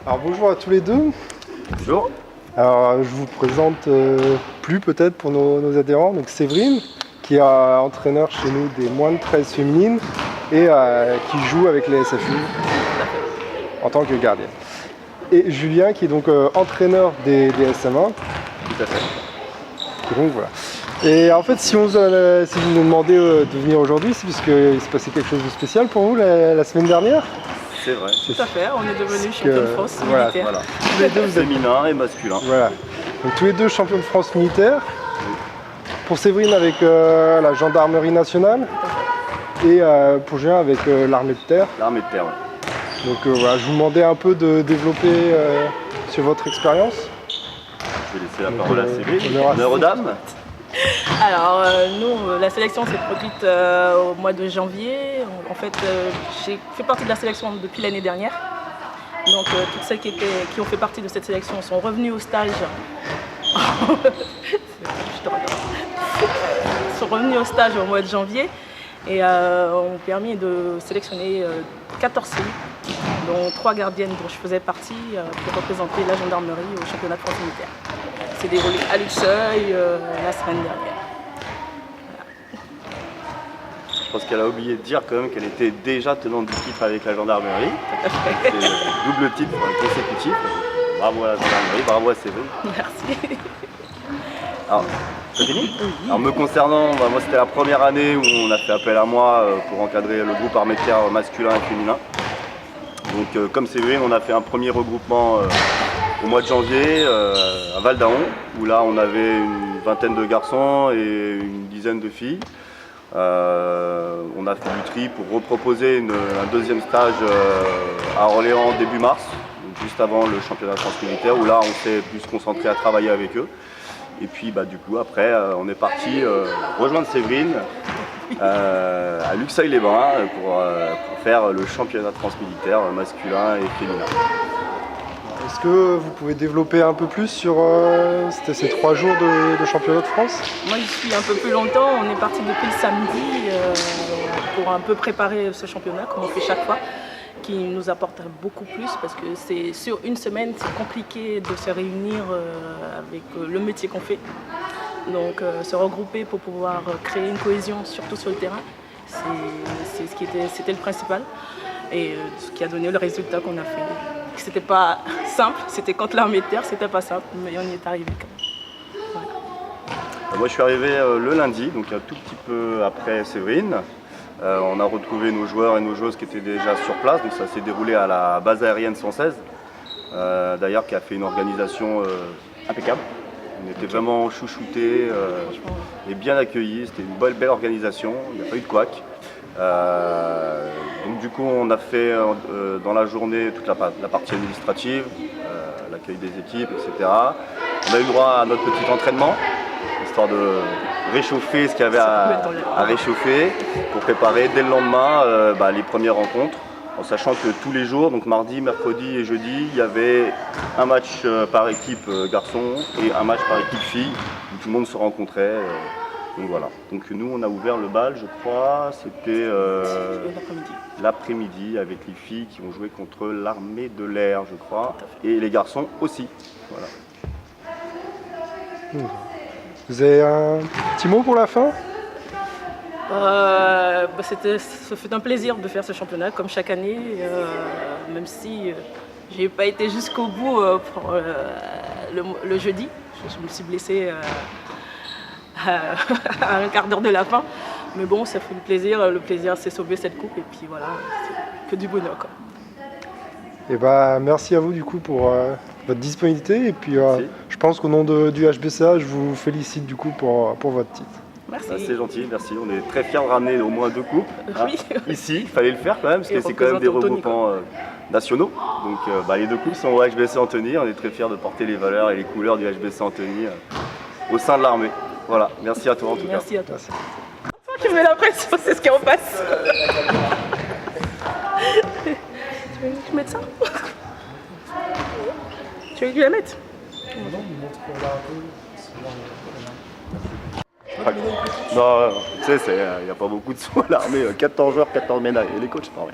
Alors bonjour à tous les deux. Bonjour. Alors je vous présente plus peut-être pour nos adhérents. Donc Séverine, qui est entraîneur chez nous des moins de 13 féminines et qui joue avec les SFU en tant que gardienne. Et Julien, qui est donc entraîneur des SM1. Tout à fait. Et donc voilà. Et en fait, si vous nous demandez de venir aujourd'hui, c'est parce qu'il s'est passé quelque chose de spécial pour vous la semaine dernière. C'est vrai. Tout à fait, on est devenus champions de France militaire. Voilà. Tous les deux, vous êtes féminin et masculin. Voilà. Donc tous les deux champions de France militaire. Pour Séverine avec la gendarmerie nationale et pour Julien avec l'armée de terre. L'armée de terre, oui. Donc voilà, je vous demandais un peu de développer sur votre expérience. Je vais laisser la parole à Séverine. Honneur aux dames. Alors nous, la sélection s'est produite au mois de janvier. En fait, j'ai fait partie de la sélection depuis l'année dernière. Donc toutes celles qui ont fait partie de cette sélection sont revenues au stage. sont revenues au stage au mois de janvier et ont permis de sélectionner 14 filles, dont 3 gardiennes dont je faisais partie pour représenter la gendarmerie au championnat de France militaire. C'est déroulé à Luxeuil la semaine dernière. Je pense qu'elle a oublié de dire quand même qu'elle était déjà tenante du titre avec la gendarmerie. C'est double titre consécutif. Bravo à la gendarmerie, bravo à Séverine. Merci. Alors, c'est fini ? Alors me concernant, moi c'était la première année où on a fait appel à moi pour encadrer le groupe armée de terre masculin et féminin. Donc comme Séverine, on a fait un premier regroupement au mois de janvier à Val d'Aon, où là on avait une vingtaine de garçons et une dizaine de filles. On a fait du tri pour reproposer un deuxième stage à Orléans début mars, donc juste avant le championnat de France militaire, où là on s'est plus concentré à travailler avec eux. Et puis du coup après on est parti rejoindre Séverine à Luxeuil-les-Bains pour faire le championnat de France militaire masculin et féminin. Est-ce que vous pouvez développer un peu plus sur ces 3 jours de championnat de France? Moi je suis un peu plus longtemps, on est parti depuis le samedi pour un peu préparer ce championnat comme on fait chaque fois, qui nous apporte beaucoup plus parce que c'est sur une semaine c'est compliqué de se réunir avec le métier qu'on fait. Donc se regrouper pour pouvoir créer une cohésion surtout sur le terrain, c'était le principal et ce qui a donné le résultat qu'on a fait. C'était pas simple, c'était contre l'armée de terre, c'était pas simple, mais on y est arrivé quand même. Voilà. Moi je suis arrivé le lundi, donc un tout petit peu après Séverine. On a retrouvé nos joueurs et nos joueuses qui étaient déjà sur place, donc ça s'est déroulé à la base aérienne 116, d'ailleurs qui a fait une organisation impeccable. On était vraiment chouchoutés et bien accueillis, c'était une belle organisation, il n'y a pas eu de couac. Donc du coup on a fait dans la journée toute la partie administrative, l'accueil des équipes, etc. On a eu le droit à notre petit entraînement, histoire de réchauffer ce qu'il y avait à réchauffer pour préparer dès le lendemain les premières rencontres, en sachant que tous les jours, donc mardi, mercredi et jeudi, il y avait un match par équipe garçon et un match par équipe fille, où tout le monde se rencontrait. Donc voilà. Donc nous on a ouvert le bal, je crois, c'était l'après-midi avec les filles qui ont joué contre l'armée de l'air, je crois, et les garçons aussi. Voilà. Vous avez un petit mot pour la fin? Ça fait un plaisir de faire ce championnat comme chaque année, même si j'ai pas été jusqu'au bout pour le jeudi. Je me suis blessée à un quart d'heure de la fin, mais bon, ça fait plaisir. Le plaisir, c'est sauver cette coupe et puis voilà, c'est que du bonheur, quoi. Et merci à vous du coup pour votre disponibilité et puis je pense qu'au nom du HBCA, je vous félicite du coup pour votre titre. Merci. C'est gentil, merci. On est très fiers de ramener au moins 2 coupes. Oui. Ici, il fallait le faire quand même, parce que c'est quand même des regroupements nationaux. Donc les 2 coupes sont au HBC Antony. On est très fiers de porter les valeurs et les couleurs du HBC Antony au sein de l'armée. Voilà, merci à toi en tout cas. Merci à toi. Tu me mets la pression, c'est ce qui en passe. Tu veux que je mette ça? Tu veux que je la mette? Non, tu sais, il n'y a pas beaucoup de sous à l'armée. 14 joueurs, 14 médailles. Et les coachs, c'est pas rien.